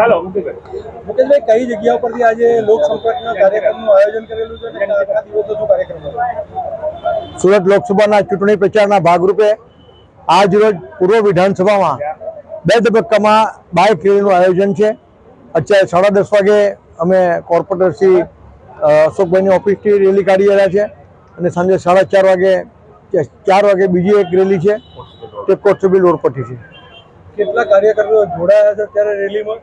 મુકેશભાઈ, કઈ જગ્યાઓ પરથી આજે લોક સંપર્કના કાર્યક્રમનું આયોજન કરેલું છે અને આખા દિવસનો શું કાર્યક્રમ છે? સુરત લોકસભાના ચૂંટણી પ્રચારના ભાગરૂપે આજ રોજ પૂર્વ વિધાનસભામાં 2 તબક્કામાં બાઇક રેલીનું આયોજન છે. અત્યારે 10:30 વાગે અમે કોર્પોરેટર શ્રી અશોકભાઈની ઓફિસથી રેલી કાઢી રહ્યા છે અને સાંજે 4:30 વાગે 4 વાગે બીજી એક રેલી છે તે કોટસબી રોડ પરથી છે. કેટલા કાર્યકરો જોડાયા છે ત્યારે રેલીમાં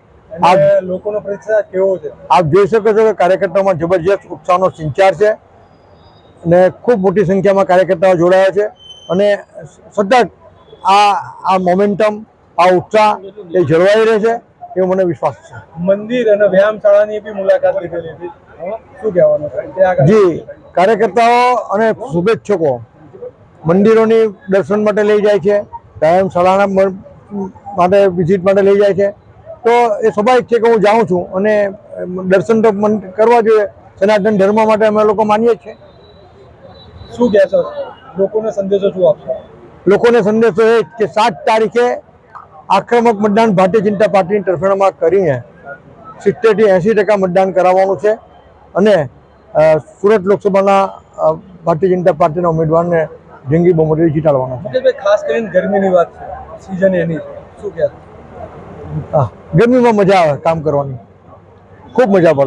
અને લોકોનો પ્રતિસાદ કેવો છે? આપ જોઈ શકો છો કે કાર્યકર્તાઓમાં જબરજસ્ત ઉત્સાહનો સંચાર છે અને ખૂબ મોટી સંખ્યામાં કાર્યકર્તાઓ જોડાયા છે અને સતત આ મોમેન્ટમ, આ ઉત્સાહ એ જળવાઈ રહેશે એવો મને વિશ્વાસ છે. મંદિર અને વ્યાયામશાળાની બી મુલાકાત લીધેલી હતી, શું કહેવાનું છે? જી, કાર્યકર્તાઓ અને શુભેચ્છકો મંદિરોની દર્શન માટે લઈ જાય છે, વ્યાયામશાળાના માટે વિઝિટ માટે લઈ જાય છે. તો એ સ્વાભાવિક છે કે હું જાઉં છું અને દર્શન તો કરવા જોઈએ. સનાતન ધર્મ માટે અમે લોકો માનીએ છીએ. શું કહેશો? લોકોને સંદેશો શું આપશો? લોકોને સંદેશો એ કે 7 તારીખે આક્રમક મતદાન ભારતીય જનતા પાર્ટીની તરફેણમાં કરીને 70 થી 80% મતદાન કરાવવાનું છે અને સુરત લોકસભાના ભારતીય જનતા પાર્ટીના ઉમેદવારને જંગી બહુમતીથી જીતાડવાના છે. ખાસ કરીને ગરમીની વાત છે, સિઝન એની શું કહેશો? ગરમીમાં મજા આવે કામ કરવાની, ખૂબ મજા પડે.